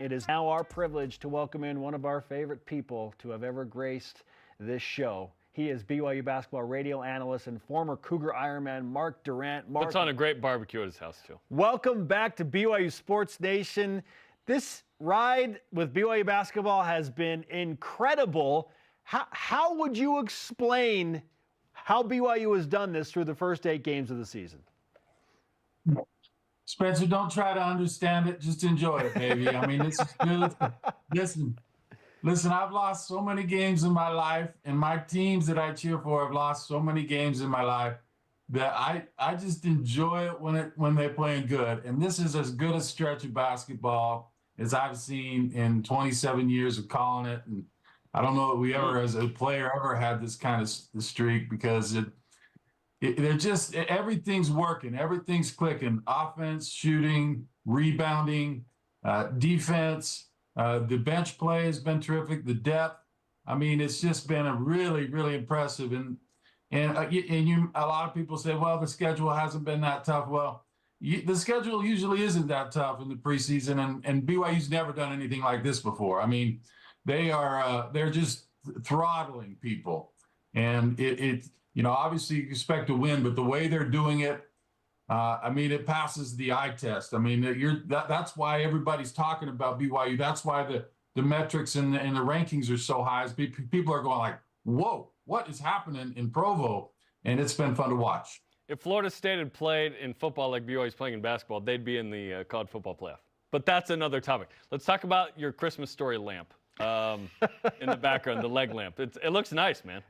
It is now our privilege to welcome in one of our favorite people to have ever graced this show. He is BYU basketball radio analyst and former Cougar Ironman Mark Durrant. Mark, puts on a great barbecue at his house, too. Welcome back to BYU Sports Nation. This ride with BYU basketball has been incredible. How would you explain how BYU has done this through the first 8 games of the season? Spencer, don't try to understand it. Just enjoy it, baby. I mean, this is good. Listen, I've lost so many games in my life, and my teams that I cheer for have lost so many games in my life that I just enjoy it when they're playing good. And this is as good a stretch of basketball as I've seen in 27 years of calling it. And I don't know that we ever, as a player, ever had this kind of streak, because they're just, everything's working, everything's clicking. Offense, shooting, rebounding, defense. The bench play has been terrific. The depth, I mean, it's just been a really, really impressive. And a lot of people say, well, the schedule hasn't been that tough. Well, the schedule usually isn't that tough in the preseason, and BYU's never done anything like this before. I mean, they're just throttling people, and obviously you expect to win, but the way they're doing it, I mean, it passes the eye test. I mean, that's why everybody's talking about BYU. That's why the metrics and the rankings are so high. As people are going like, whoa, what is happening in Provo? And it's been fun to watch. If Florida State had played in football like BYU's playing in basketball, they'd be in the college football playoff. But that's another topic. Let's talk about your Christmas story lamp in the background, the leg lamp. It looks nice, man.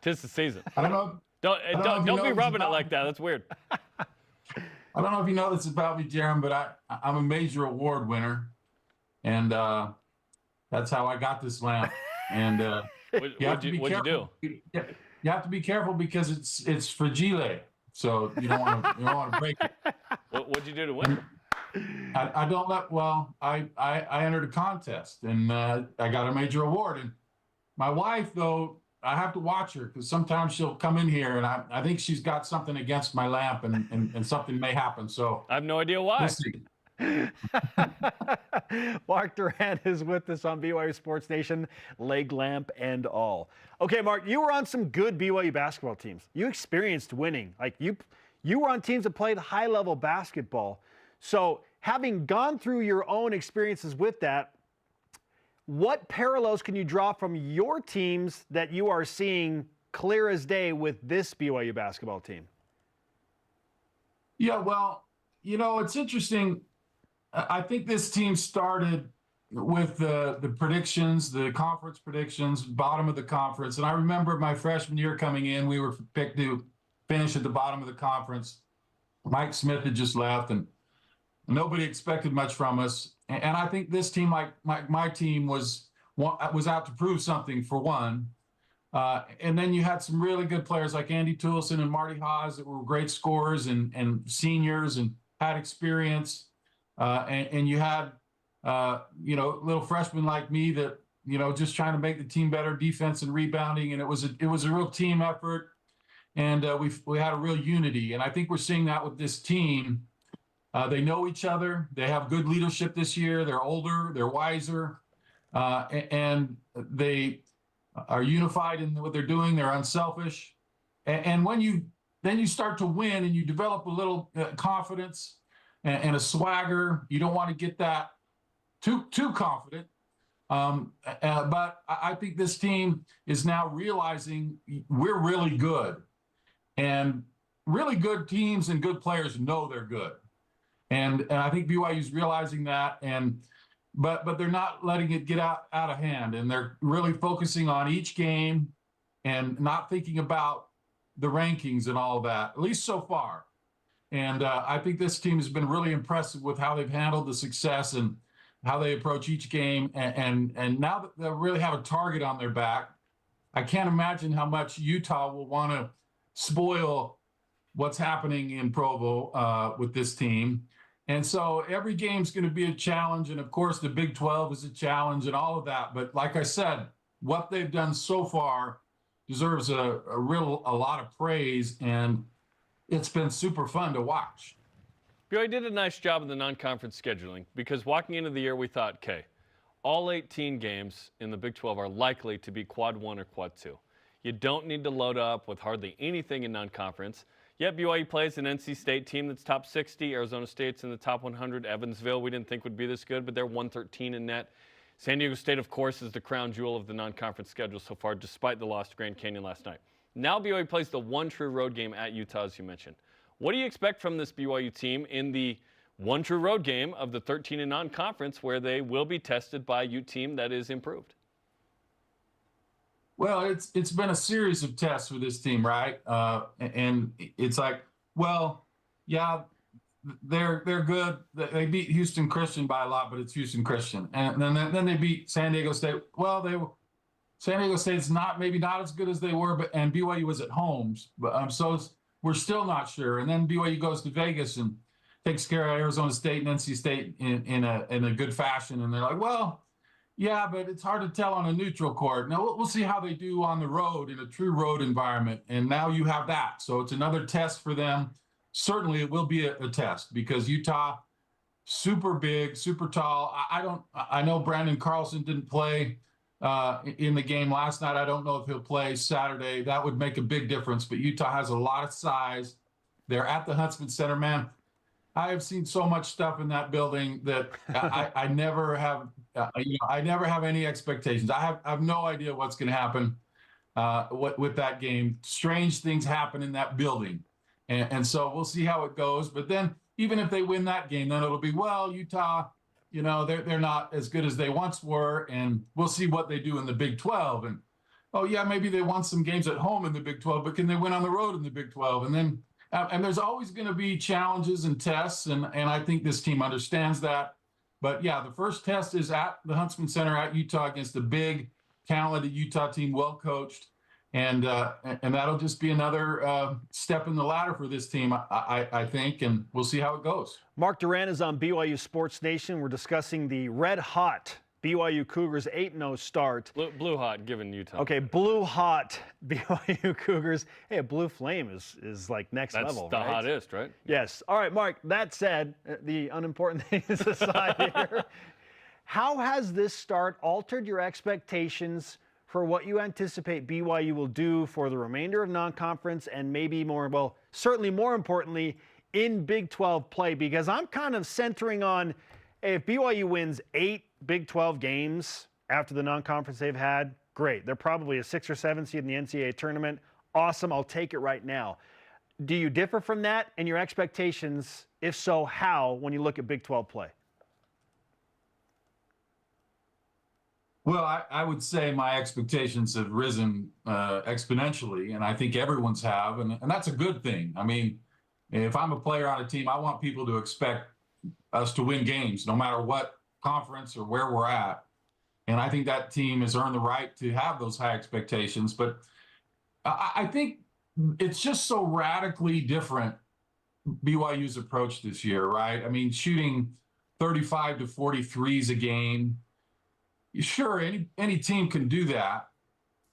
'Tis the season. I don't know. Don't be rubbing it like that. That's weird. I don't know if you know this about me, Jaron, but I'm a major award winner, and that's how I got this lamp. And what'd you do? You have to be careful because it's fragile, so you don't want to break it. What'd you do to win? I don't let. Well, I entered a contest, and I got a major award. And my wife, though, I have to watch her, because sometimes she'll come in here, and I think she's got something against my lamp, and something may happen. So I have no idea why. We'll see. Mark Durrant is with us on BYU Sports Nation, leg lamp and all. Okay, Mark, you were on some good BYU basketball teams. You experienced winning. Like you were on teams that played high-level basketball. So having gone through your own experiences with that, what parallels can you draw from your teams that you are seeing clear as day with this BYU basketball team? Yeah, well, it's interesting. I think this team started with the predictions, the conference predictions, bottom of the conference. And I remember my freshman year coming in, we were picked to finish at the bottom of the conference. Mike Smith had just left, and nobody expected much from us. And I think this team, like my team, was out to prove something, for one. And then you had some really good players like Andy Toulson and Marty Haas that were great scorers and seniors and had experience. And you had, little freshmen like me that, just trying to make the team better, defense and rebounding. And it was a real team effort. And we had a real unity. And I think we're seeing that with this team. They know each other. They have good leadership this year. They're older. They're wiser. And they are unified in what they're doing. They're unselfish. And when you start to win and you develop a little confidence and a swagger, you don't want to get that too confident. But I think this team is now realizing we're really good. And really good teams and good players know they're good. And I think BYU's realizing that, but they're not letting it get out of hand, and they're really focusing on each game and not thinking about the rankings and all of that, at least so far. And I think this team has been really impressive with how they've handled the success and how they approach each game. And now that they really have a target on their back, I can't imagine how much Utah will want to spoil what's happening in Provo with this team. And so every game's going to be a challenge. And of course, the Big 12 is a challenge and all of that. But like I said, what they've done so far deserves a lot of praise. And it's been super fun to watch. BYU did a nice job of the non-conference scheduling because walking into the year we thought, okay, all 18 games in the Big 12 are likely to be quad 1 or quad 2. You don't need to load up with hardly anything in non-conference. Yet BYU plays an NC State team that's top 60. Arizona State's in the top 100. Evansville we didn't think would be this good, but they're 113 in net. San Diego State, of course, is the crown jewel of the non-conference schedule so far, despite the loss to Grand Canyon last night. Now BYU plays the one true road game at Utah, as you mentioned. What do you expect from this BYU team in the one true road game of the 13 in non-conference, where they will be tested by a Ute team that is improved? Well, it's been a series of tests for this team, right? And it's like, well, yeah, they're good. They beat Houston Christian by a lot, but it's Houston Christian, and then they beat San Diego State. Well, San Diego State's maybe not as good as they were, and BYU was at home, but so we're still not sure. And then BYU goes to Vegas and takes care of Arizona State and NC State in a good fashion, and they're like, well, yeah, but it's hard to tell on a neutral court. Now we'll see how they do on the road in a true road environment, and now you have that, so it's another test for them. Certainly, it will be a test because Utah, super big, super tall. I know Brandon Carlson didn't play in the game last night. I don't know if he'll play Saturday. That would make a big difference. But Utah has a lot of size. They're at the Huntsman Center, man. I have seen so much stuff in that building that I never have. I never have any expectations. I have no idea what's going to happen with that game. Strange things happen in that building. And so we'll see how it goes. But then even if they win that game, then it'll be, well, Utah, they're not as good as they once were. And we'll see what they do in the Big 12. And, oh, yeah, maybe they won some games at home in the Big 12, but can they win on the road in the Big 12? And then and there's always going to be challenges and tests. And I think this team understands that. But, yeah, the first test is at the Huntsman Center at Utah against a big, talented Utah team, well coached. And that'll just be another step in the ladder for this team, I think, and we'll see how it goes. Mark Durrant is on BYU Sports Nation. We're discussing the red-hot BYU Cougars 8-0 start. Blue hot, given Utah. Okay, blue-hot BYU Cougars. Hey, a blue flame is like next level, That's the right? hottest, right? Yes. All right, Mark, that said, the unimportant things aside here, how has this start altered your expectations for what you anticipate BYU will do for the remainder of non-conference and maybe certainly more importantly, in Big 12 play? Because I'm kind of centering on, hey, if BYU wins 8 Big 12 games after the non-conference they've had, great. They're probably a 6 or 7 seed in the NCAA tournament. Awesome, I'll take it right now. Do you differ from that and your expectations? If so, how, when you look at Big 12 play? Well, I would say my expectations have risen exponentially, and I think everyone's have, and that's a good thing. I mean, if I'm a player on a team, I want people to expect us to win games, no matter what conference or where we're at. And I think that team has earned the right to have those high expectations. But I think it's just so radically different, BYU's approach this year, right? I mean, shooting 35 to 43s a game. Sure, any team can do that,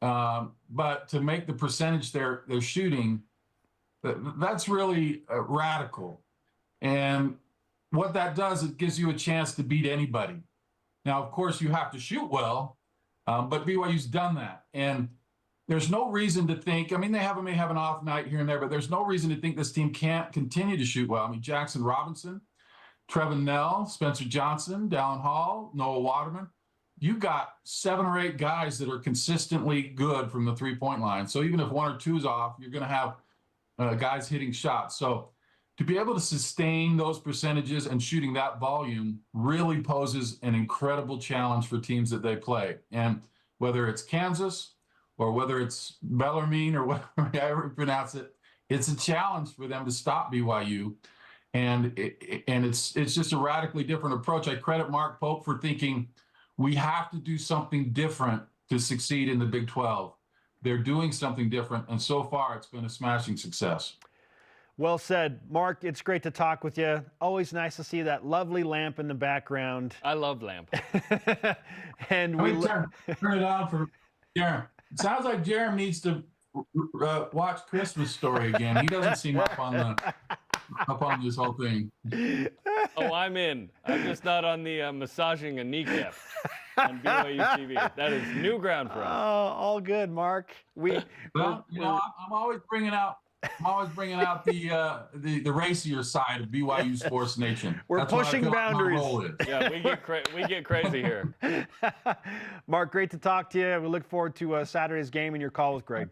but to make the percentage they're shooting, that's really radical. And what that does, it gives you a chance to beat anybody. Now, of course, you have to shoot well, but BYU's done that. And there's no reason to think, I mean, they may have an off night here and there, but there's no reason to think this team can't continue to shoot well. I mean, Jackson Robinson, Trevin Nell, Spencer Johnson, Dallin Hall, Noah Waterman. You've got 7 or 8 guys that are consistently good from the three-point line. So even if 1 or 2 is off, you're going to have guys hitting shots. So to be able to sustain those percentages and shooting that volume really poses an incredible challenge for teams that they play. And whether it's Kansas or whether it's Bellarmine or whatever you pronounce it, it's a challenge for them to stop BYU. And it's just a radically different approach. I credit Mark Pope for thinking, we have to do something different to succeed in the Big 12. They're doing something different, and so far it's been a smashing success. Well said. Mark, it's great to talk with you. Always nice to see that lovely lamp in the background. I love lamp. And turn it on for Jerem. It sounds like Jerem needs to watch Christmas Story again. He doesn't seem up on the up on this whole thing. Oh, I'm in. I'm just not on the massaging a kneecap on BYUtv. That is new ground for us. All good, Mark. Well, I'm always bringing out the racier side of BYU Sports Nation. We're That's what I pushing feel like my boundaries. role is. Yeah, we get crazy here. Mark, great to talk to you. We look forward to Saturday's game and your call with Greg.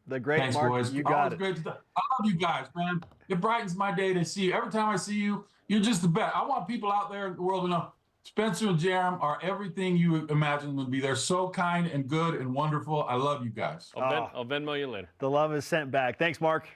The great Thanks, Mark, boys. you got Always it. great to talk. I love you guys, man. It brightens my day to see you. Every time I see you, you're just the best. I want people out there in the world to know Spencer and Jerem are everything you imagine them to be. They're so kind and good and wonderful. I love you guys. I'll Venmo you later. The love is sent back. Thanks, Mark.